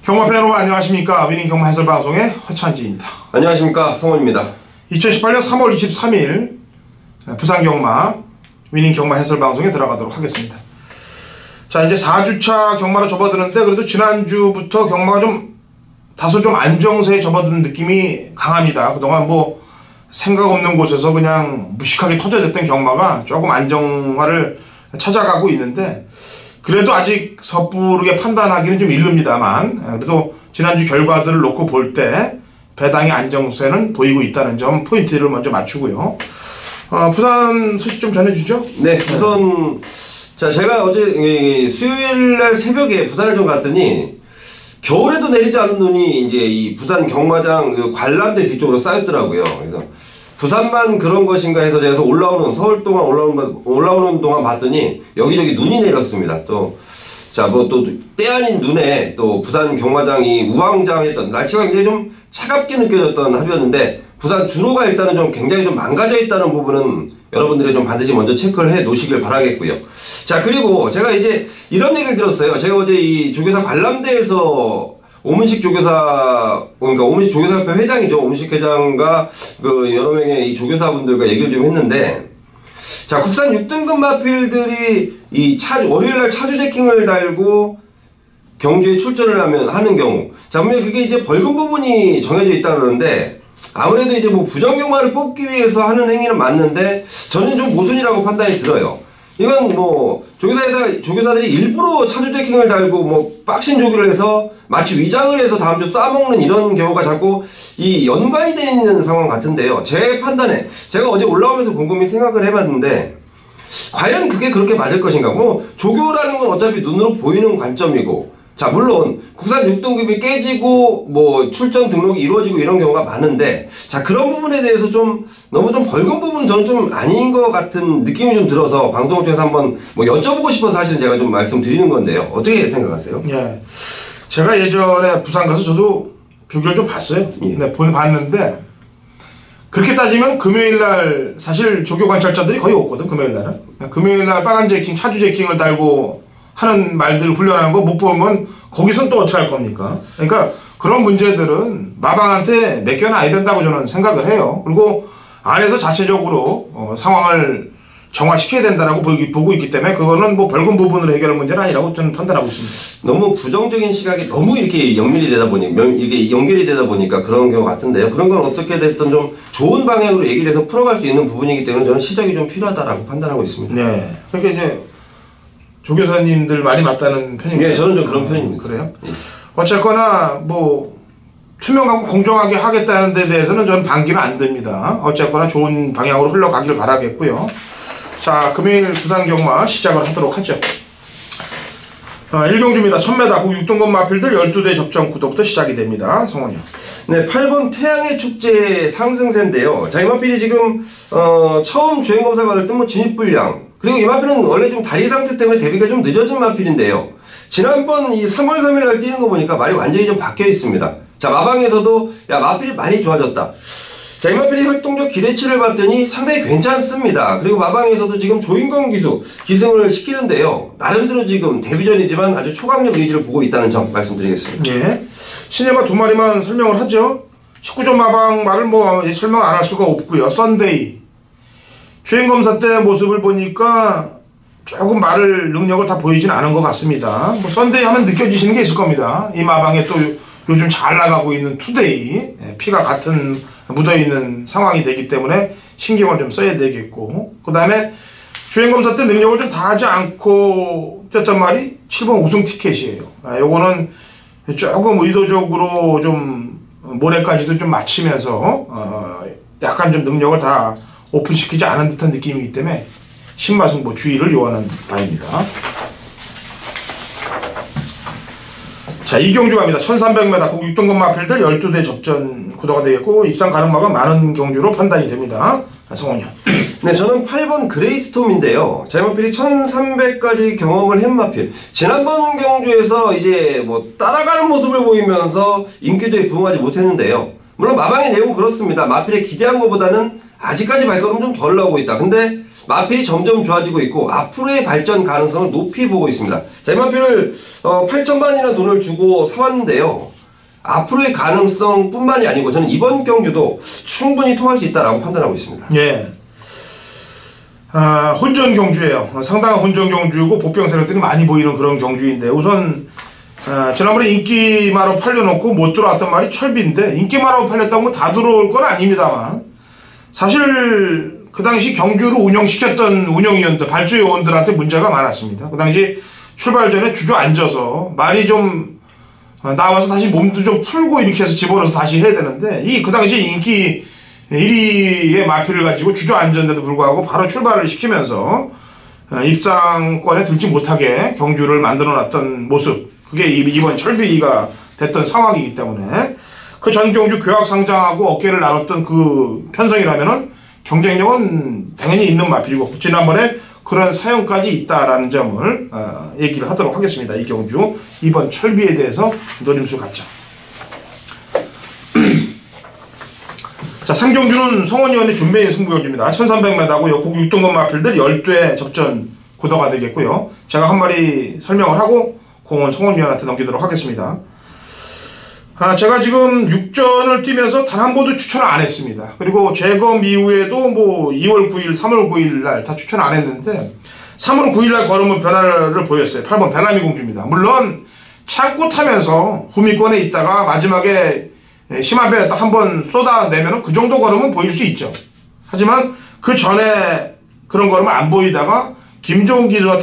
경마팬 여러분 안녕하십니까. 위닝 경마 해설 방송의 허찬지입니다. 안녕하십니까. 성원입니다. 2018년 3월 23일 부산 경마 위닝 경마 해설 방송에 들어가도록 하겠습니다. 자, 이제 4주차 경마로 접어드는데 그래도 지난주부터 경마가 다소 안정세에 접어드는 느낌이 강합니다. 그동안 뭐 생각 없는 곳에서 그냥 무식하게 터져댔던 경마가 조금 안정화를 찾아가고 있는데, 그래도 아직 섣부르게 판단하기는 좀 이릅니다만, 그래도 지난주 결과들을 놓고 볼 때 배당의 안정세는 보이고 있다는 점 포인트를 먼저 맞추고요. 부산 소식 좀 전해주죠. 네, 우선 자, 제가 어제 수요일날 새벽에 부산을 좀 갔더니 겨울에도 내리지 않은 눈이 이제 이 부산 경마장 관람대 뒤쪽으로 쌓였더라고요. 그래서 부산만 그런 것인가 해서 제가 올라오는 서울 동안 올라오는 동안 봤더니 여기저기 눈이 내렸습니다. 또 자, 뭐 또 때 아닌 눈에 또 부산 경마장이 우왕좌왕했던, 날씨가 굉장히 좀 차갑게 느껴졌던 하루였는데, 부산 주로가 일단은 좀 굉장히 좀 망가져 있다는 부분은 여러분들이 좀 반드시 먼저 체크를 해 놓으시길 바라겠고요. 자, 그리고 제가 이제 이런 얘기를 들었어요. 제가 어제 이 조교사 관람대에서 오문식 조교사, 그러니까 오문식 조교사협회 회장이죠. 오문식 회장과 여러 명의 이 조교사분들과 얘기를 좀 했는데, 자, 국산 6등급 마필들이 월요일날 차주 제킹을 달고 경주에 출전을 하는 경우, 자, 분명히 그게 이제 벌금 부분이 정해져 있다 그러는데, 아무래도 이제 뭐 부정경마를 뽑기 위해서 하는 행위는 맞는데, 저는 좀 모순이라고 판단이 들어요. 이건 뭐 조교사들이 일부러 차주 제킹을 달고 뭐 빡신 조교를 해서 마치 위장을 해서 다음 주 쏴먹는 이런 경우가 자꾸 이 연관이 되어 있는 상황 같은데요. 제 판단에 제가 어제 올라오면서 곰곰이 생각을 해봤는데, 과연 그게 그렇게 맞을 것인가. 뭐 조교라는 건 어차피 눈으로 보이는 관점이고, 자, 물론 국산 6등급이 깨지고 뭐 출전 등록이 이루어지고 이런 경우가 많은데, 자, 그런 부분에 대해서 너무 벌금 부분은 저는 좀 아닌 것 같은 느낌이 좀 들어서 방송을 통해서 한번 뭐 여쭤보고 싶어서 사실은 제가 좀 말씀드리는 건데요. 어떻게 생각하세요? 예, 제가 예전에 부산 가서 저도 조교를 좀 봤어요. 예. 네, 봤는데 그렇게 따지면 금요일날 사실 조교 관찰자들이 거의 없거든. 금요일날 빨간 제킹, 차주 제킹을 달고 하는 말들 훈련하는 거 못 보면 거기선 또 어떻게 할 겁니까? 그러니까 그런 문제들은 마방한테 맡겨놔야 된다고 저는 생각을 해요. 그리고 안에서 자체적으로 상황을 정화시켜야 된다라고 보고 있기 때문에 그거는 뭐 벌금 부분으로 해결할 문제는 아니라고 저는 판단하고 있습니다. 너무 부정적인 시각이 너무 이렇게 연결이 되다 보니까 그런 경우 같은데요. 그런 건 어떻게 됐든 좀 좋은 방향으로 얘기를 해서 풀어갈 수 있는 부분이기 때문에 저는 시작이 좀 필요하다라고 판단하고 있습니다. 네. 그러니까 이제 조교사님들 말이 맞다는 편입니다. 네, 저는 좀 그런 편입니다. 그래요? 네. 어쨌거나 뭐 투명하고 공정하게 하겠다는 데 대해서는 저는 반기는 안 듭니다. 어쨌거나 좋은 방향으로 흘러가기를 바라겠고요. 자, 금요일 부산 경마 시작을 하도록 하죠. 1경주입니다. 1000m 국 6등급 마필들 12대 접전구도부터 시작이 됩니다. 성원이요. 네, 8번 태양의 축제 상승세인데요. 자, 이 마필이 지금 처음 주행검사 받을 때 뭐 진입불량, 그리고 이 마필은 원래 좀 다리 상태 때문에 데뷔가 좀 늦어진 마필인데요. 지난번 이 3월 3일 날 뛰는 거 보니까 말이 완전히 좀 바뀌어 있습니다. 자, 마방에서도 야, 마필이 많이 좋아졌다. 자, 이 마필이 활동적 기대치를 봤더니 상당히 괜찮습니다. 그리고 마방에서도 지금 조인권 기승을 시키는데요. 나름대로 지금 데뷔전이지만 아주 초강력 의지를 보고 있다는 점 말씀드리겠습니다. 예. 신예마 두 마리만 설명을 하죠. 19점 마방 말을 뭐 설명 안 할 수가 없고요. 썬데이 주행검사 때 모습을 보니까 조금 말을 능력을 다 보이진 않은 것 같습니다. 뭐 썬데이 하면 느껴지시는 게 있을 겁니다. 이 마방에 또 요즘 잘 나가고 있는 투데이, 피가 같은 묻어있는 상황이 되기 때문에 신경을 좀 써야 되겠고, 그 다음에 주행검사 때 능력을 좀 다하지 않고 뛰었던 말이 7번 우승 티켓이에요. 요거는 조금 의도적으로 좀 모레까지도 좀 맞추면서 약간 좀 능력을 다 오픈시키지 않은 듯한 느낌이기 때문에 신마승보 주의를 요하는 바입니다. 자, 이경주 갑니다. 1300m 국 6등급 마필들 12대 접전 구도가 되겠고, 입상 가능마가 많은 경주로 판단이 됩니다. 성원이요. 네, 저는 8번 그레이스톰인데요. 제 마필이 1300까지 경험을 한 마필. 지난번 경주에서 이제 뭐 따라가는 모습을 보이면서 인기도에 부응하지 못했는데요. 물론 마방의 내용은 그렇습니다. 마필에 기대한 것보다는 아직까지 발걸음 좀 덜 나오고 있다. 근데 마필이 점점 좋아지고 있고 앞으로의 발전 가능성을 높이 보고 있습니다. 자, 이 마필을 8천만이라는 돈을 주고 사왔는데요. 앞으로의 가능성 뿐만이 아니고 저는 이번 경주도 충분히 통할 수 있다라고 판단하고 있습니다. 예. 혼전 경주예요. 상당한 혼전 경주고 복병 세력들이 많이 보이는 그런 경주인데 우선 지난번에 인기마로 팔려놓고 못 들어왔던 말이 철비인데 인기마로 팔렸다고 뭐 다 들어올 건 아닙니다만 사실 그 당시 경주를 운영시켰던 운영위원들 발주요원들한테 문제가 많았습니다. 그 당시 출발 전에 주저앉아서 말이 좀 나와서 다시 몸도 좀 풀고 이렇게 해서 집어넣어서 다시 해야 되는데 그 당시 인기 1위의 마필을 가지고 주저앉았는데도 불구하고 바로 출발을 시키면서 입상권에 들지 못하게 경주를 만들어놨던 모습, 그게 이번 철비가 됐던 상황이기 때문에 그 전 경주 교학상장하고 어깨를 나눴던 그 편성이라면은 경쟁력은 당연히 있는 마필이고 지난번에 그런 사연까지 있다라는 점을 얘기를 하도록 하겠습니다. 이 경주 이번 철비에 대해서 노림수 갖자. 자, 3경주는 성원위원의 준비인 승부경주입니다. 1300m고 역국 6등급 마필들 12회 접전 구도가 되겠고요. 제가 한 마리 설명을 하고 공은 성원위원한테 넘기도록 하겠습니다. 제가 지금 6전을 뛰면서 단 한 번도 추천을 안 했습니다. 그리고 재검 이후에도 뭐 2월 9일, 3월 9일 날 다 추천 안 했는데 3월 9일 날 걸으면 변화를 보였어요. 8번 베나미 공주입니다. 물론 참고 타면서 후미권에 있다가 마지막에 심한 배 딱 한 번 쏟아내면 그 정도 걸으면 보일 수 있죠. 하지만 그 전에 그런 걸으면 안 보이다가 김종훈 기수가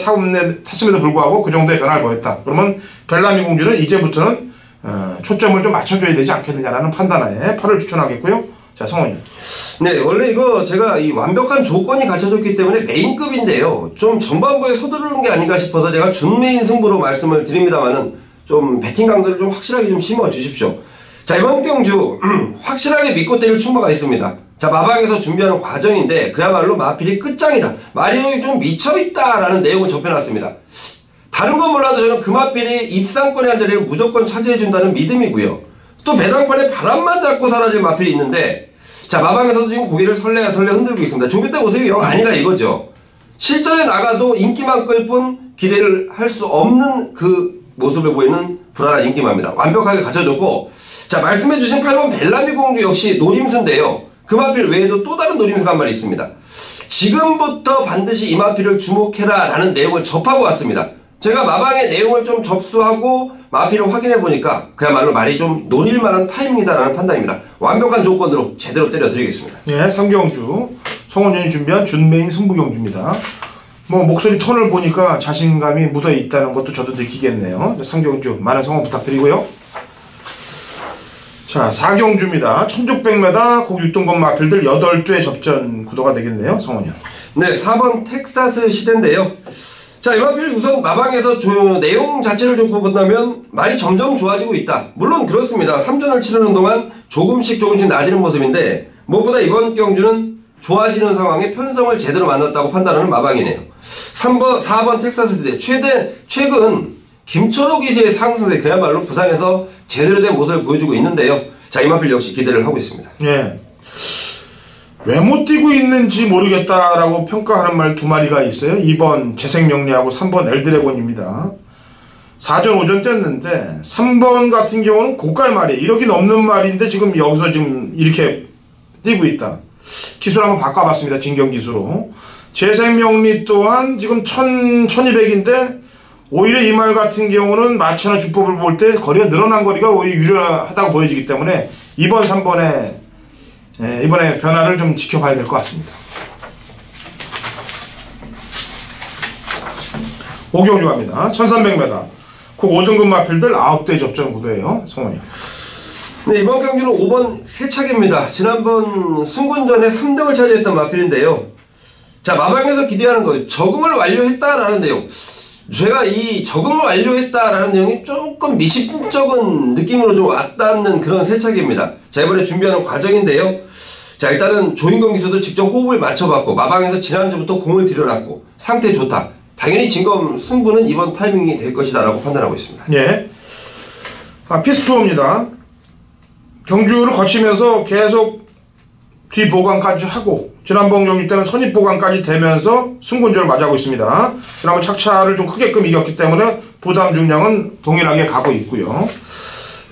탔음에도 불구하고 그 정도의 변화를 보였다. 그러면 벨라미 공주는 이제부터는 초점을 좀 맞춰줘야 되지 않겠느냐라는 판단하에 8을 추천하겠고요. 자, 성원님. 네, 원래 이거 제가 이 완벽한 조건이 갖춰졌기 때문에 메인급인데요. 좀 전반부에 서두르는 게 아닌가 싶어서 제가 준메인 승부로 말씀을 드립니다만은 좀 배팅 강도를 좀 확실하게 좀 심어 주십시오. 자, 이번 경주 확실하게 믿고 때릴 충마가 있습니다. 자, 마방에서 준비하는 과정인데 그야말로 마필이 끝장이다. 마리오이 좀 미쳐있다라는 내용을 접해놨습니다. 다른 건 몰라도 저는 그 마필이 입상권의 한 자리를 무조건 차지해준다는 믿음이고요. 또 배당판에 바람만 잡고 사라질 마필이 있는데 자, 마방에서도 지금 고개를 설레 흔들고 있습니다. 조교 때 모습이 영 아니라 이거죠. 실전에 나가도 인기만 끌 뿐 기대를 할 수 없는 그 모습을 보이는 불안한 인기마입니다. 완벽하게 갖춰졌고 자, 말씀해주신 8번 벨라미 공주 역시 노림수인데요. 그 마필 외에도 또 다른 노림수가 한 마리 있습니다. 지금부터 반드시 이 마필을 주목해라 라는 내용을 접하고 왔습니다. 제가 마방의 내용을 좀 접수하고 마필을 확인해 보니까 그야말로 말이 좀 노릴만한 타이밍이다라는 판단입니다. 완벽한 조건으로 제대로 때려드리겠습니다. 예, 3경주 성원전이 준비한 준메인 승부경주입니다. 뭐 목소리 톤을 보니까 자신감이 묻어 있다는 것도 저도 느끼겠네요. 3경주 많은 성원 부탁드리고요. 자, 4경주입니다. 1600m 국 6등급 마필들 8대 접전 구도가 되겠네요. 성원이. 네, 4번 텍사스 시대인데요. 자, 이 마필 우선 마방에서 내용 자체를 좋고 본다면 말이 점점 좋아지고 있다. 물론 그렇습니다. 3전을 치르는 동안 조금씩 나아지는 모습인데 무엇보다 이번 경주는 좋아지는 상황에 편성을 제대로 만났다고 판단하는 마방이네요. 4번 텍사스 시대 최근 김철호 기수의 상승세 그야말로 부산에서 제대로 된 모습을 보여주고 있는데요. 자, 이 마필 역시 기대를 하고 있습니다. 예. 왜 못 뛰고 있는지 모르겠다라고 평가하는 말 두 마리가 있어요. 2번 재생명리하고 3번 엘드래곤입니다. 4전 5전 뛰었는데 3번 같은 경우는 고가의 말이에요. 1억이 넘는 말인데 지금 여기서 지금 이렇게 뛰고 있다. 기수를 한번 바꿔봤습니다. 진경 기수로. 재생명리 또한 지금 1200인데 오히려 이 말 같은 경우는 마천의 주법을 볼 때 거리가 늘어난 거리가 오히려 유리하다고 보여지기 때문에 2번, 3번에 이번에 변화를 좀 지켜봐야 될 것 같습니다. 5경주 갑니다. 1300m 그 5등급 마필들 9대 접전 구도예요. 성원이. 네, 이번 경기는 5번 세차기입니다. 지난번 승군전에 3등을 차지했던 마필인데요. 자, 마방에서 기대하는 거 적응을 완료했다라는 내용. 제가 이 적응을 완료했다라는 내용이 조금 미심쩍은 느낌으로 좀 와닿는 그런 세차기입니다. 자, 이번에 준비하는 과정인데요. 자, 일단은 조인권 기수도 직접 호흡을 맞춰봤고 마방에서 지난주부터 공을 들여놨고 상태 좋다. 당연히 진검 승부는 이번 타이밍이 될 것이다 라고 판단하고 있습니다. 예. 피스토어입니다. 경주를 거치면서 계속 뒤 보강까지 하고 지난번 경기 때는 선입보강까지 되면서 승군주를 맞이하고 있습니다. 지난번 착차를 좀 크게끔 이겼기 때문에 부담 중량은 동일하게 가고 있고요.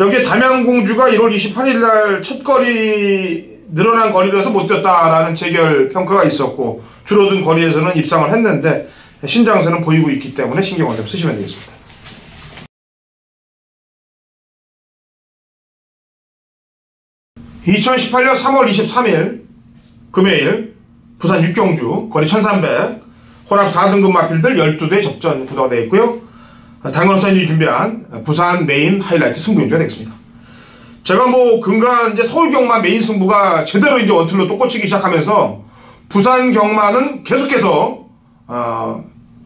여기에 담양공주가 1월 28일 날 첫 거리 늘어난 거리라서 못 뛰었다라는 재결 평가가 있었고 줄어든 거리에서는 입상을 했는데 신장세는 보이고 있기 때문에 신경을 좀 쓰시면 되겠습니다. 2018년 3월 23일 금요일 부산 육경주 거리 1300 혼합 4등급 마필들 12대 접전 구도가 되어 있고요. 당근호찬이 준비한 부산 메인 하이라이트 승부 경주가 되겠습니다. 제가 뭐 근간 이제 서울 경마 메인 승부가 제대로 이제 원툴로 또 꽂히기 시작하면서 부산 경마는 계속해서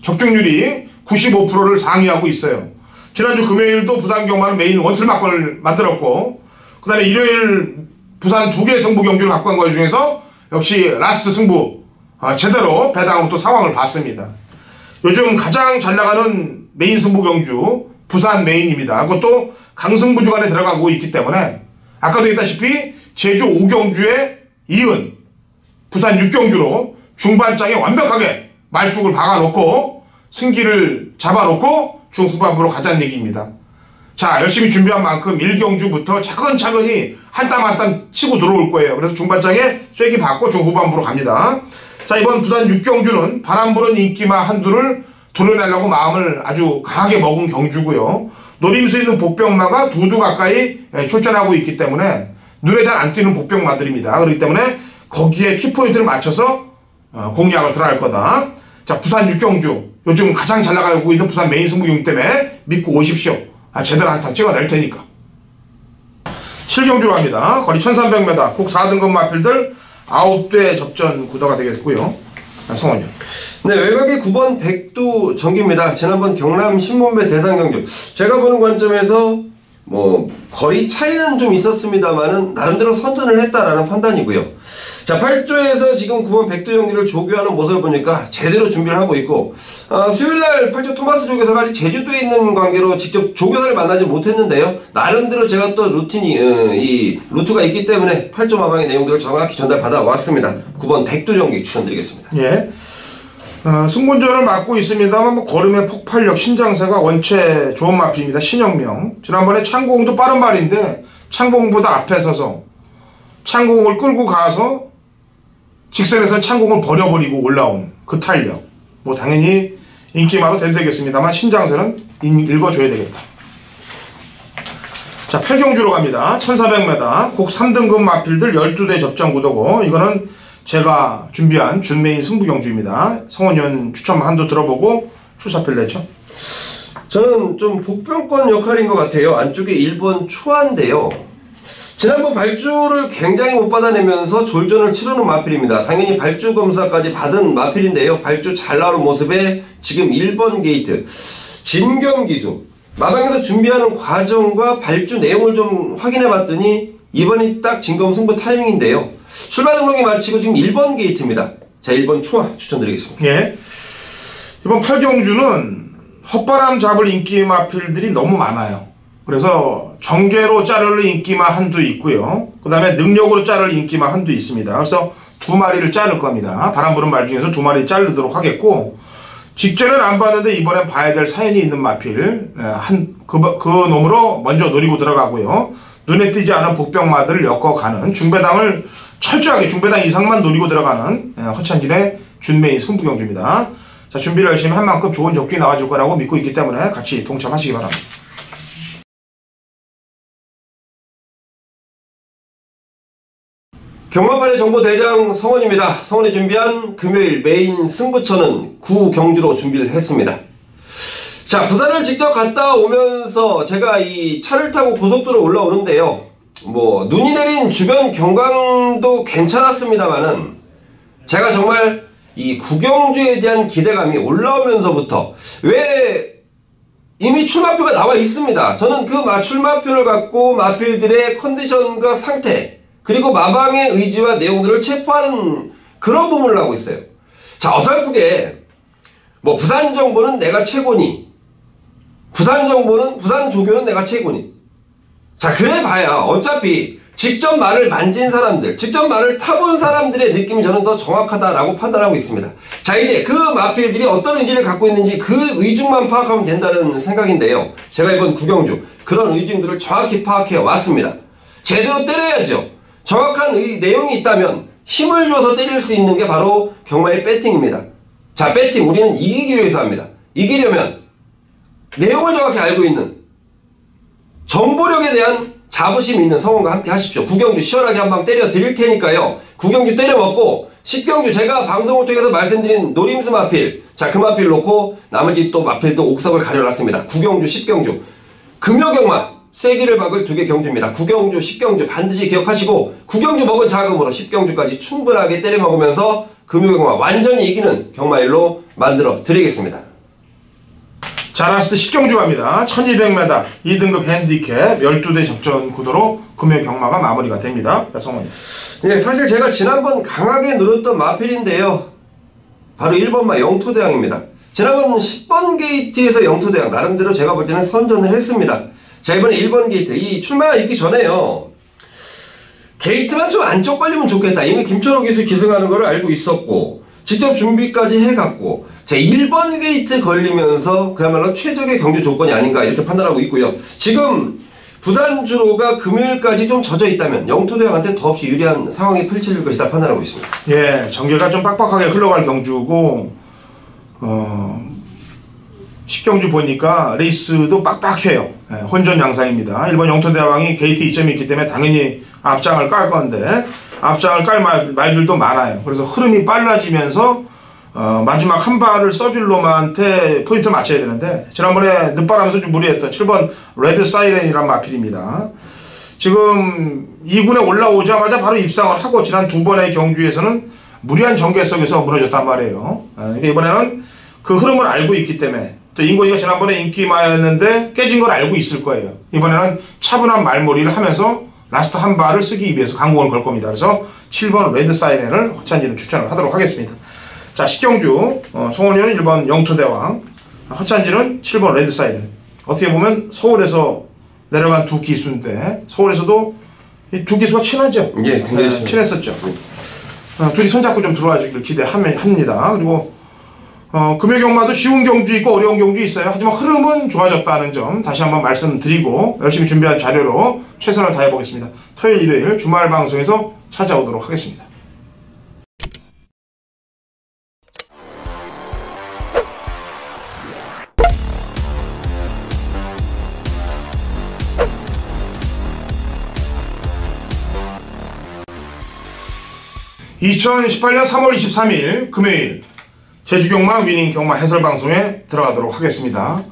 적중률이 95%를 상회하고 있어요. 지난주 금요일도 부산 경마는 메인 원툴 막권을 만들었고 그 다음에 일요일 부산 2개 승부 경주를 갖고 간 거 중에서 역시 라스트 승부 제대로 배당으로 또 상황을 봤습니다. 요즘 가장 잘 나가는 메인 승부 경주 부산 메인입니다. 그것도 강승부 주간에 들어가고 있기 때문에 아까도 했다시피 제주 5경주에 이은 부산 6경주로 중반장에 완벽하게 말뚝을 박아놓고 승기를 잡아놓고 중후반부로 가자는 얘기입니다. 자, 열심히 준비한 만큼 1경주부터 차근차근히 한 땀 한 땀 치고 들어올 거예요. 그래서 중반장에 쐐기 받고 중후반부로 갑니다. 자, 이번 부산 6경주는 바람 부는 인기마 한두를 도려내려고 마음을 아주 강하게 먹은 경주고요. 노림수 있는 복병마가 두두 가까이 출전하고 있기 때문에 눈에 잘 안 띄는 복병마들입니다. 그렇기 때문에 거기에 키포인트를 맞춰서 공략을 들어갈 거다. 자, 부산 6경주 요즘 가장 잘 나가고 있는 부산 메인 승부경기 때문에 믿고 오십시오. 제대로 한탕 찍어낼 테니까. 7경주로 합니다. 거리 1300m 곡 4등급 마필들 9대 접전 구도가 되겠고요. 성원이요. 네, 외곽의 9번 백두 정기입니다. 지난번 경남 신문배 대상 경주 제가 보는 관점에서 뭐 거리 차이는 좀 있었습니다만은 나름대로 선전을 했다라는 판단이고요. 자, 8조에서 지금 9번 백두 경기를 조교하는 모습을 보니까 제대로 준비를 하고 있고 수요일날 8조 토마스 조교사가 아직 제주도에 있는 관계로 직접 조교사를 만나지 못했는데요. 나름대로 제가 또 이 루트가 있기 때문에 8조 마방의 내용들을 정확히 전달받아 왔습니다. 9번 백두 경기 추천드리겠습니다. 예. 승군전을 맡고 있습니다만 뭐 걸음의 폭발력 신장세가 원체 좋은 마필입니다. 신영명 지난번에 창공도 빠른 말인데 창공보다 앞에 서서 창공을 끌고 가서 직선에서 창공을 버려버리고 올라온 그 탄력 뭐 당연히 인기마로 되겠습니다만 신장세는 읽어줘야 되겠다. 자, 8경주로 갑니다. 1400m 곡 3등급 마필들 12대 접전 구도고 이거는 제가 준비한 준메인 승부경주입니다. 성원현 추천만 한도 들어보고 출사표를 냈죠. 저는 좀 복병권 역할인 것 같아요. 안쪽에 1번 초안인데요. 지난번 발주를 굉장히 못 받아내면서 졸전을 치르는 마필입니다. 당연히 발주 검사까지 받은 마필인데요. 발주 잘 나오는 모습에 지금 1번 게이트 진경기수 마방에서 준비하는 과정과 발주 내용을 좀 확인해 봤더니 이번이 딱 진검 승부 타이밍인데요. 출발 등록이 마치고 지금 1번 게이트입니다. 자, 1번 초아 추천드리겠습니다. 예. 이번 8경주는 헛바람 잡을 인기마필들이 너무 많아요. 그래서 정계로 자를 인기마 한두 있고요. 그 다음에 능력으로 자를 인기마 한두 있습니다. 그래서 2마리를 자를 겁니다. 바람 부는 말 중에서 2마리 자르도록 하겠고 직전엔 안 봤는데 이번엔 봐야 될 사연이 있는 마필 그 놈으로 먼저 노리고 들어가고요. 눈에 띄지 않은 복병마들을 엮어가는 중배당을 철저하게 중배당 이상만 노리고 들어가는 허찬진의 준메인 승부경주입니다. 자, 준비를 열심히 한 만큼 좋은 적중이 나와줄 거라고 믿고 있기 때문에 같이 동참하시기 바랍니다. 경마판의 정보대장 성원입니다. 성원이 준비한 금요일 메인 승부처는 9경주로 준비를 했습니다. 자, 부산을 직접 갔다 오면서 제가 이 차를 타고 고속도로 올라오는데요. 뭐 눈이 내린 주변 경관도 괜찮았습니다만은 제가 정말 이 9경주에 대한 기대감이 올라오면서부터 왜 이미 출마표가 나와 있습니다. 저는 그 출마표를 갖고 마필들의 컨디션과 상태 그리고 마방의 의지와 내용들을 체포하는 그런 부분을 하고 있어요. 자, 어설프게 뭐 부산 정보는 내가 최고니 부산 정보는 부산 조교는 내가 최고니 자, 그래 봐야 어차피 직접 말을 만진 사람들, 직접 말을 타본 사람들의 느낌이 저는 더 정확하다라고 판단하고 있습니다. 자, 이제 그 마필들이 어떤 의지를 갖고 있는지 그 의중만 파악하면 된다는 생각인데요. 제가 이번 구경주 그런 의중들을 정확히 파악해 왔습니다. 제대로 때려야죠. 정확한 내용이 있다면 힘을 줘서 때릴 수 있는 게 바로 경마의 배팅입니다. 자, 배팅 우리는 이기기 위해서 합니다. 이기려면 내용을 정확히 알고 있는 정보력에 대한 자부심 있는 성원과 함께 하십시오. 구경주 시원하게 한 방 때려 드릴 테니까요. 구경주 때려 먹고 10경주 제가 방송을 통해서 말씀드린 노림수 마필, 자, 그 마필 놓고 나머지 또 마필도 옥석을 가려놨습니다. 구경주 10경주 금요경마 세기를 박을 2개 경주입니다. 구경주 10경주 반드시 기억하시고 구경주 먹은 자금으로 10경주까지 충분하게 때려 먹으면서 금요경마 완전히 이기는 경마일로 만들어 드리겠습니다. 자, 라스트 10경주 갑니다. 1200m 2등급 핸디캡 12대 접전 구도로 금요 경마가 마무리가 됩니다. 성원님. 네, 사실 제가 지난번 강하게 누렸던 마필인데요. 바로 1번마 영토대왕입니다. 지난번 10번 게이트에서 영토대왕 나름대로 제가 볼 때는 선전을 했습니다. 자, 이번에 1번 게이트 이 출마가 있기 전에요. 게이트만 좀 안쪽 걸리면 좋겠다. 이미 김철호 기수 기승하는 걸 알고 있었고 직접 준비까지 해갔고 자, 1번 게이트 걸리면서 그야말로 최적의 경주 조건이 아닌가 이렇게 판단하고 있고요. 지금 부산주로가 금요일까지 좀 젖어 있다면 영토대왕한테 더없이 유리한 상황이 펼쳐질 것이다 판단하고 있습니다. 예, 전개가 좀 빡빡하게 흘러갈 경주고 10경주 보니까 레이스도 빡빡해요. 예, 혼전 양상입니다. 1번 영토대왕이 게이트 2점이 있기 때문에 당연히 앞장을 깔 건데 앞장을 깔 말들도 많아요. 그래서 흐름이 빨라지면서 마지막 한 발을 써줄 놈한테 포인트를 맞춰야 되는데 지난번에 늦바람에서 좀 무리했던 7번 레드 사이렌이란 마필입니다. 지금 2군에 올라오자마자 바로 입상을 하고 지난 2번의 경주에서는 무리한 전개 속에서 무너졌단 말이에요. 이번에는 그 흐름을 알고 있기 때문에 또 인권이가 지난번에 인기마였는데 깨진 걸 알고 있을 거예요. 이번에는 차분한 말몰이를 하면서 라스트 한 발을 쓰기 위해서 강공을 걸 겁니다. 그래서 7번 레드 사이렌을 허찬지는 추천을 하도록 하겠습니다. 자, 10경주 송원현은 1번 영토대왕, 허찬지는 7번 레드 사이렌. 어떻게 보면 서울에서 내려간 두 기수인데 서울에서도 이 두 기수가 친하죠. 예, 굉장히 친했었죠. 둘이 손잡고 좀 들어와 주기를 기대합니다. 그리고 금요경마도 쉬운 경주 있고 어려운 경주 있어요. 하지만 흐름은 좋아졌다는 점 다시 한번 말씀드리고 열심히 준비한 자료로 최선을 다해보겠습니다. 토요일, 일요일 주말 방송에서 찾아오도록 하겠습니다. (2018년 3월 23일) 금요일 제주경마 위닝 경마 해설 방송에 들어가도록 하겠습니다.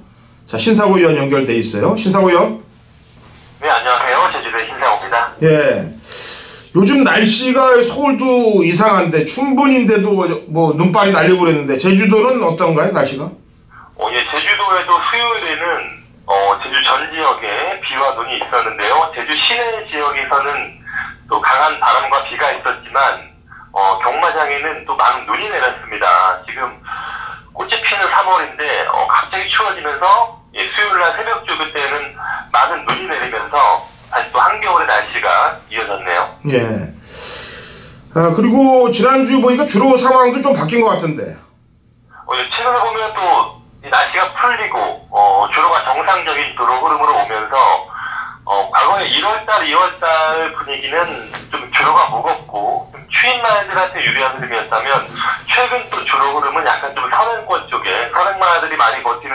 자, 신사고 의원 연결돼 있어요. 신사고 의원. 네, 안녕하세요. 제주도의 신사고입니다. 예. 요즘 날씨가 서울도 이상한데 춘분인데도 뭐 눈발이 날리고 그랬는데 제주도는 어떤가요, 날씨가? 예, 제주도에도 수요일에는 제주 전 지역에 비와 눈이 있었는데요. 제주 시내 지역에서는 또 강한 바람과 비가 있었지만 경마장에는 또 많은 눈이 내렸습니다. 지금 꽃이 피는 3월인데 갑자기 추워지면서 수요일날 새벽 주 때는 많은 눈이 내리면서 다시 또 한겨울의 날씨가 이어졌네요. 예. 그리고 지난주 보니까 주로 상황도 좀 바뀐 것 같은데. 최근에 보면 또 날씨가 풀리고 주로가 정상적인 도로 흐름으로 오면서 과거에 1월달, 2월달 분위기는 좀 주로가 무겁고 좀 추인마들한테 유리한 흐름이었다면 최근 또 주로 흐름은 약간 좀 선행권 쪽에 선행마들이 많이 버티는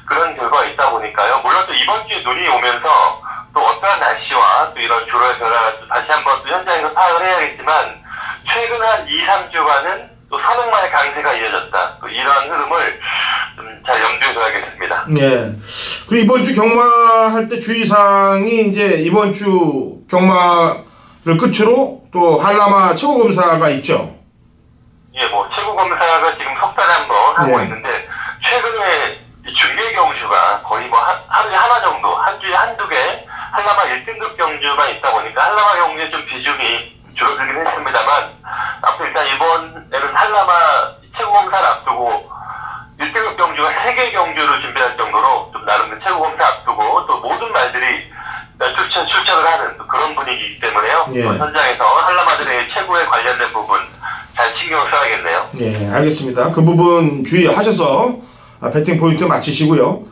그런 결과가 있다 보니까요. 물론 또 이번 주에 눈이 오면서 또 어떠한 날씨와 또 이런 주로의 변화를 또 다시 한번 또 현장에서 파악을 해야겠지만 최근 한 2, 3주간은 또 선행마의 강세가 이어졌다. 또 이러한 흐름을 좀 잘 염두에 둬야겠습니다. 예. 그리고 이번 주 경마할 때 주의사항이 이제 이번 주 경마를 끝으로 또 한라마 최고검사가 있죠. 예, 뭐 최고검사가 지금 석 달에 한 번 하고 예. 있는데 최근에 이 중계 경주가 거의 뭐 하루에 하나 정도, 한 주에 한두 개 한라마 1등급 경주가 있다 보니까 한라마 경주의 좀 비중이 줄어들긴 했습니다만 아무튼 일단 이번에는 한라마 최고검사를 앞두고 1등급 경주가 3개 경주를 준비할 정도로 좀 나름 최고검사 앞두고 또 모든 말들이 출전을 하는 또 그런 분위기이기 때문에요. 예. 현장에서 한라마드레이 최고에 관련된 부분 잘 신경을 써야겠네요. 예, 알겠습니다. 그 부분 주의하셔서 배팅 포인트 맞추시고요.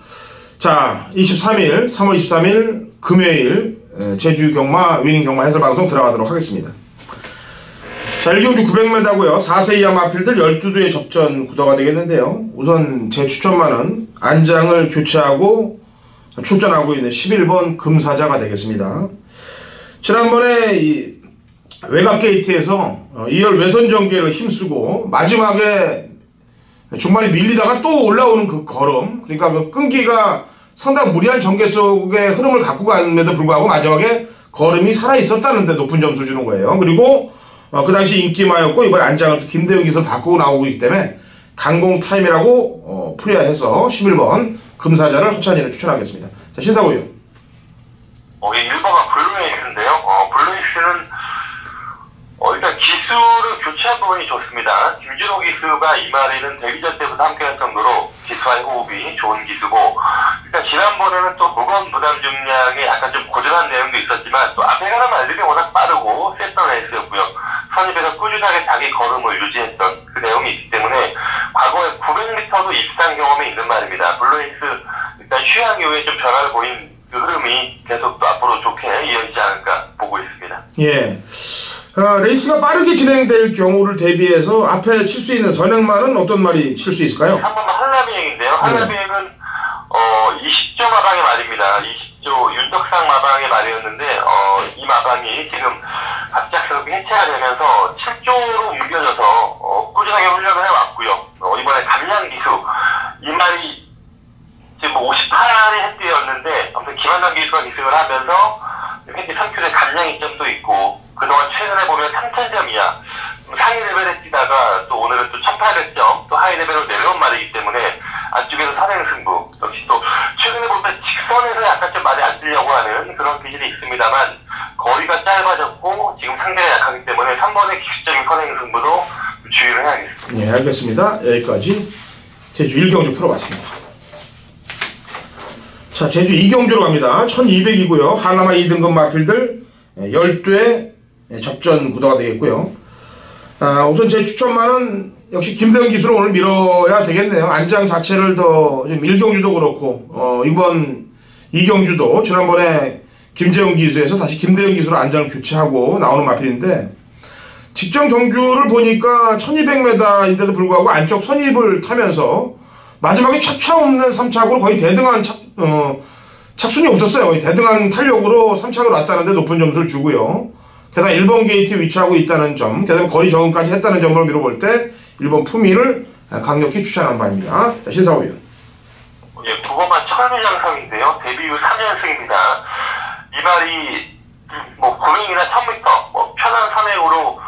자, 23일, 3월 23일 금요일 제주 경마 위닝 경마 해설 방송 들어가도록 하겠습니다. 자, 1경주 900m고요. 4세 이하 마필들 12두의 접전 구도가 되겠는데요. 우선 제 추천만은 안장을 교체하고 출전하고 있는 11번 금사자가 되겠습니다. 지난번에 이 외곽 게이트에서 2열 외선 전개를 힘쓰고 마지막에 중반에 밀리다가 또 올라오는 그 걸음, 그러니까 그 끈기가 상당히 무리한 전개 속의 흐름을 갖고 갔음에도 불구하고 마지막에 걸음이 살아있었다는데 높은 점수를 주는 거예요. 그리고 그 당시 인기마였고 이번에 안장을 또 김대웅 기수를 바꾸고 나오고 있기 때문에 강공 타임이라고 풀이해서 11번 금사자를 허찬이를 추천하겠습니다. 자, 신사고요. 이 1번은 블루에이스인데요. 블루에이스는 일단 기수를 교체한 부분이 좋습니다. 김준호 기수가 이 마리는 데뷔전 때부터 함께할 정도로 기수와의 호흡이 좋은 기수고, 일단 지난번에는 또 무거운 부담 중량에 약간 좀 고전한 내용도 있었지만 또 앞에 가는 말들이 워낙 빠르고 셌던 레이스였고요. 선입에서 꾸준하게 자기 걸음을 유지했던 그 내용이 있기 때문에 과거에 900m도 입상 경험이 있는 말입니다. 블루에이스 일단 휴양 이후에 좀 변화를 보인 그 흐름이 계속 또 앞으로 좋게 이어지지 않을까 보고 있습니다. 예. 레이스가 빠르게 진행될 경우를 대비해서 앞에 칠 수 있는 선행마는 어떤 말이 칠 수 있을까요? 한 번만 한라비행인데요. 한라비행은 20조 마방의 말입니다. 20조 윤덕상 마방의 말이었는데 이 마방이 지금 갑작스럽게 해체가 되면서 7조로 옮겨져서 꾸준하게 훈련을 해왔고요. 이번에 감량 기수 이 말이 지금 58의 햇띠였는데 아무튼 김한남 기수가 기승을 하면서 현재 3큐의 감량 이점도 있고, 그동안 최근에 보면 3000점 이하 상위 레벨에 뛰다가 또 오늘은 또 1800점 또 하위 레벨로 내려온 말이기 때문에 안쪽에서 선행 승부, 역시 또 최근에 보면 직선에서 약간 좀 많이 안 뛰려고 하는 그런 기질이 있습니다만 거리가 짧아졌고 지금 상대가 약하기 때문에 3번의 기술적인 선행 승부도 주의를 해야겠습니다. 네, 알겠습니다. 여기까지 제주 1경주 풀어봤습니다. 자, 제주 2경주로 갑니다. 1200이고요. 한라마 2등급 마필들 12회 접전 구도가 되겠고요. 우선 제 추천만은 역시 김대웅 기수로 오늘 밀어야 되겠네요. 안장 자체를 더 1경주도 그렇고 이번 2경주도 지난번에 김재웅 기수에서 다시 김대웅 기수로 안장을 교체하고 나오는 마필인데, 직전 경주를 보니까 1200m인데도 불구하고 안쪽 선입을 타면서 마지막에 착차 없는 3착으로 거의 대등한 착순이 없었어요. 거의 대등한 탄력으로 3착으로 왔다는데 높은 점수를 주고요. 게다가 1번 게이트에 위치하고 있다는 점, 게다가 거리 적응까지 했다는 점으로 미뤄볼 때 1번 품위를 강력히 추천하는 바입니다. 자, 신사호 의원. 예, 9번만 철미장성인데요. 데뷔 후 3연승입니다. 이 말이 900이나 1000m 편한 산행으로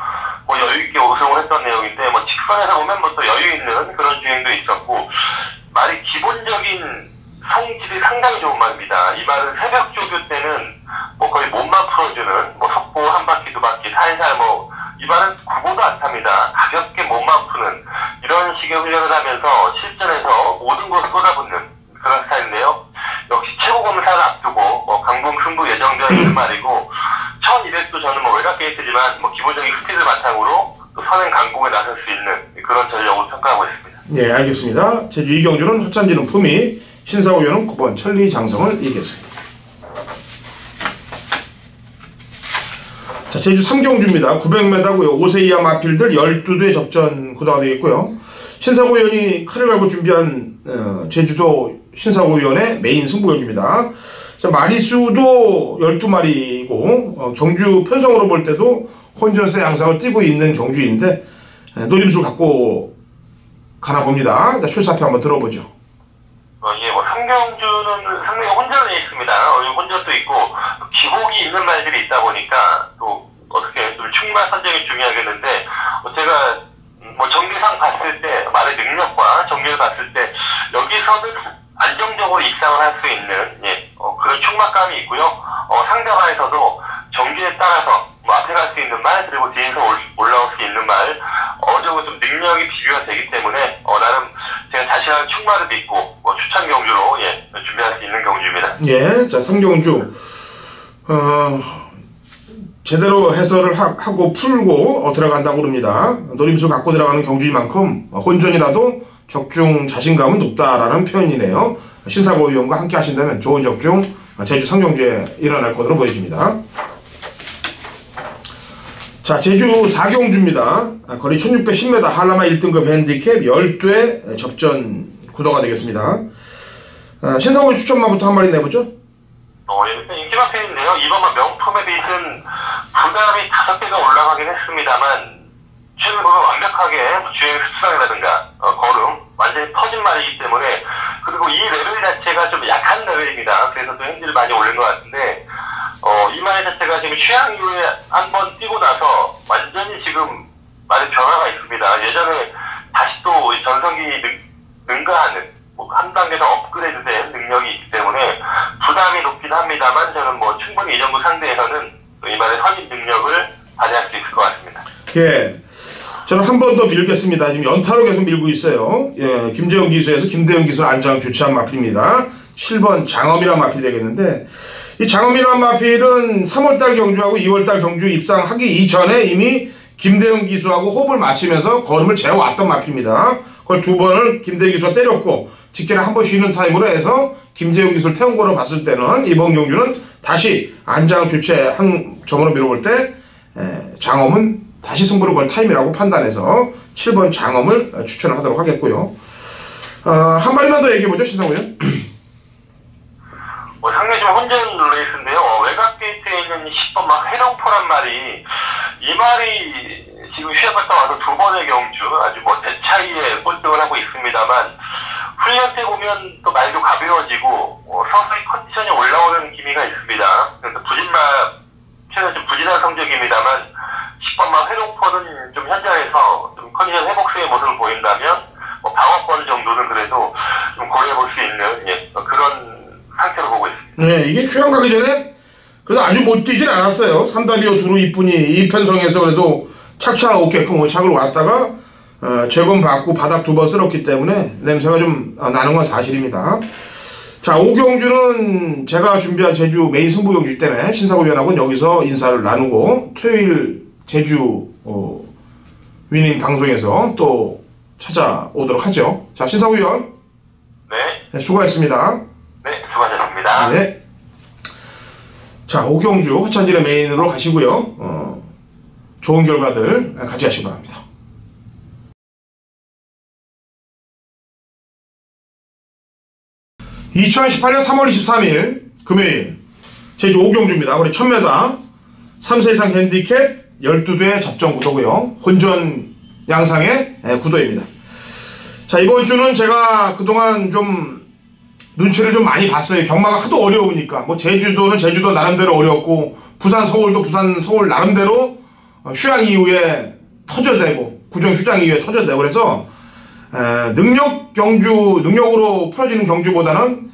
여유있게 우승을 했던 내용인데, 직선에서 보면 또 여유있는 그런 주행도 있었고, 말이 기본적인 성질이 상당히 좋은 말입니다. 이 말은 새벽 조교 때는 거의 몸만 풀어주는 속보 한 바퀴 두 바퀴 살살 이 말은 구보도 안 탑니다. 가볍게 몸만 푸는 이런 식의 훈련을 하면서 실전에서 모든 것을 쏟아붓는 그런 스타일인데요. 역시 최고 검사를 앞두고 강공 승부 예정되어 있는 말이고, 1200도 저는 외곽 게이트지만 기본적인 스피드 바탕으로 또 선행 강공에 나설 수 있는 그런 전력을 평가하고 있습니다. 네, 알겠습니다. 제주 2경주는 허찬지는 품위, 신사호 의원은 9번 천리장성을 이기겠습니다. 자, 제주 3경주입니다. 900m고요. 5세 이하 마필들 12두의 접전 구도가 되겠고요. 신사호 의원이 칼을 갈고 준비한 제주도 신사호 의원의 메인 승부 경주입니다. 자, 마리수도 12마리이고 경주 편성으로 볼 때도 혼전세 양상을 띠고 있는 경주인데 노림수를 갖고 가나 봅니다. 자, 출사표 한번 들어보죠. 예, 3경주는 상당히 혼전에 있습니다. 혼전도 있고 기복이 있는 말들이 있다 보니까 또 어떻게 좀 충만 선정이 중요하겠는데, 제가 정규상 봤을 때 말의 능력과 정규를 봤을 때 여기서는 안정적으로 입상을 할 수 있는 그런 충만감이 있고요. 상대방에서도 정규에 따라서 앞에 갈 수 있는 말, 그리고 뒤에서 올라올 수 있는 말, 어느 정도 좀 능력이 비교가 되기 때문에 나름 제가 자신의 충만을 믿고 추천 경주로 준비할 수 있는 경주입니다. 예, 자 3경주 제대로 해설을 하고 풀고 들어간다고 그럽니다. 노림수 갖고 들어가는 경주이만큼 혼전이라도 적중 자신감은 높다라는 표현이네요. 신사고 의원과 함께 하신다면 좋은 적중 제주 상경주에 일어날 것으로 보여집니다. 자, 제주 4경주입니다. 거리 1610m 한라마 1등급 핸디캡 12회 접전 구도가 되겠습니다. 신사고 추천마부터 한 마리 내보죠. 인기마펜인데요. 이번만 명품의 빛은 부담이 5개가 올라가긴 했습니다만 최근 보면 완벽하게 주행 습상이라든가 걸음 완전히 터진 말이기 때문에, 그리고 이 레벨 자체가 좀 약한 레벨입니다. 그래서 또 핸디를 많이 올린 것 같은데 이 말 자체가 지금 취향 이후에 한번 뛰고 나서 완전히 지금 말의 변화가 있습니다. 예전에 다시 또 전성기 능가하는 한 단계 더 업그레이드된 능력이 있기 때문에 부담이 높긴 합니다만 저는 뭐 충분히 이 정도 상대에서는 이 말의 선임 능력을 발휘할 수 있을 것 같습니다. 예, 저는 한 번 더 밀겠습니다. 지금 연타로 계속 밀고 있어요. 예, 김재영 기수에서 김대영 기수를 안장 교체한 마필입니다. 7번 장엄이란 마필이 되겠는데, 이 장엄이란 마필은 3월달 경주하고 2월달 경주 입상하기 이전에 이미 김대영 기수하고 호흡을 맞추면서 걸음을 재워왔던 마필입니다. 그걸 2번을 김대영 기수가 때렸고 직전에 한 번 쉬는 타임으로 해서 김재영 기수를 태운 거로 봤을 때는 이번 경주는 다시 안장 교체한 점으로 밀어볼 때 장엄은 다시 승부를 걸 타임이라고 판단해서 7번 장엄을 추천을 하도록 하겠고요. 한 마리만 더 얘기해보죠, 신상우요. 상당히 좀 혼전 레이스인데요. 외곽 게이트에 있는 10번 해롱포란 말이, 이 말이 지금 시합 갔다 와서 2번의 경주 아주 대차이에 꼴등을 하고 있습니다만, 훈련 때 보면 또 말도 가벼워지고 서서히 컨디션이 올라오는 기미가 있습니다. 그래서 최근 좀 부진한 성적입니다만 10번만 회롱포는 좀 현장에서 좀 컨디션 회복세의 모습을 보인다면 방어권 정도는 그래도 좀 고려해볼 수 있는 그런 상태로 보고 있습니다. 네, 이게 휴양 가기 전에 그래도 아주 못 뛰진 않았어요. 3다리오 두루 이쁜이 이편성에서 그래도 착착 오게끔 오착을 왔다가 재검받고 바닥 2번 쓸었기 때문에 냄새가 좀 나는 건 사실입니다. 자, 5경주는 제가 준비한 제주 메인 승부 경주 때문에 신사고 위원하고는 여기서 인사를 나누고 토요일 제주 위닝 방송에서 또 찾아오도록 하죠. 자, 신사고 위원. 네, 수고했습니다. 네, 수고하셨습니다. 네. 자, 5경주 허찬진의 메인으로 가시고요. 좋은 결과들 가져가시기 바랍니다. 2018년 3월 23일 금요일 제주 5경주입니다. 우리 1000m 3세 이상 핸디캡 12대 접전 구도고요. 혼전 양상의 구도입니다. 자, 이번 주는 제가 그동안 좀 눈치를 좀 많이 봤어요. 경마가 하도 어려우니까. 제주도는 제주도 나름대로 어려웠고, 부산 서울도 부산 서울 나름대로 휴양 이후에 터져대고, 구정 휴장 이후에 터져대고, 그래서 능력으로 풀어지는 경주보다는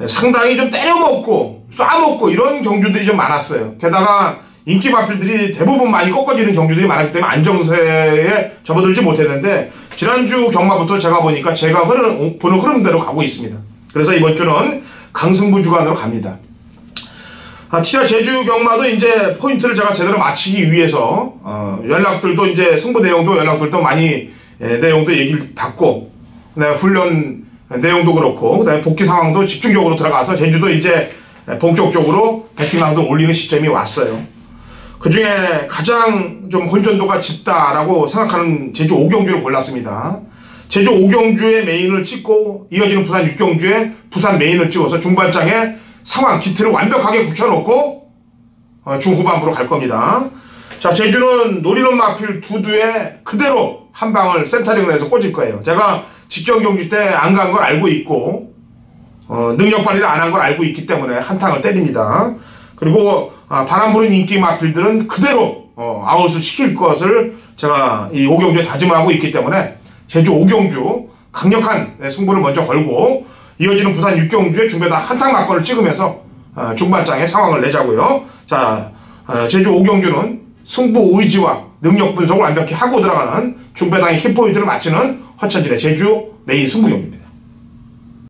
상당히 좀 때려먹고 쏴먹고 이런 경주들이 좀 많았어요. 게다가 인기 마필들이 대부분 많이 꺾어지는 경주들이 많았기 때문에 안정세에 접어들지 못했는데, 지난주 경마부터 제가 보니까 제가 보는 흐름대로 가고 있습니다. 그래서 이번 주는 강승부 주간으로 갑니다. 티라 제주 경마도 이제 포인트를 제가 제대로 맞추기 위해서 연락들도 이제 승부 내용도 연락들도 많이 내용도 얘기를 받고, 그다음에 훈련 내용도 그렇고, 그다음에 복귀 상황도 집중적으로 들어가서 제주도 이제 본격적으로 배팅량도 올리는 시점이 왔어요. 그 중에 가장 좀 혼전도가 짙다라고 생각하는 제주 5경주를 골랐습니다. 제주 5경주의 메인을 찍고 이어지는 부산 6경주에 부산 메인을 찍어서 중반장에 상황 기틀을 완벽하게 붙여놓고 중후반부로 갈 겁니다. 자, 제주는 노리는 마필 2두에 그대로 한 방을 센터링을 해서 꽂을 거예요. 제가 직전 경주 때 안 간 걸 알고 있고 능력 발휘를 안 한 걸 알고 있기 때문에 한탕을 때립니다. 그리고 바람 부는 인기 마필들은 그대로 아웃을 시킬 것을 제가 이 5경주에 다짐을 하고 있기 때문에 제주 5경주 강력한 승부를 먼저 걸고 이어지는 부산 6경주에 중배당 한탕 막건을 찍으면서 중반장에 상황을 내자고요. 자, 제주 5경주는 승부 의지와 능력 분석을 완벽히 하고 들어가는 중배당의 키포인트를 맞추는 허찬진의 제주 메인 승부 경기입니다.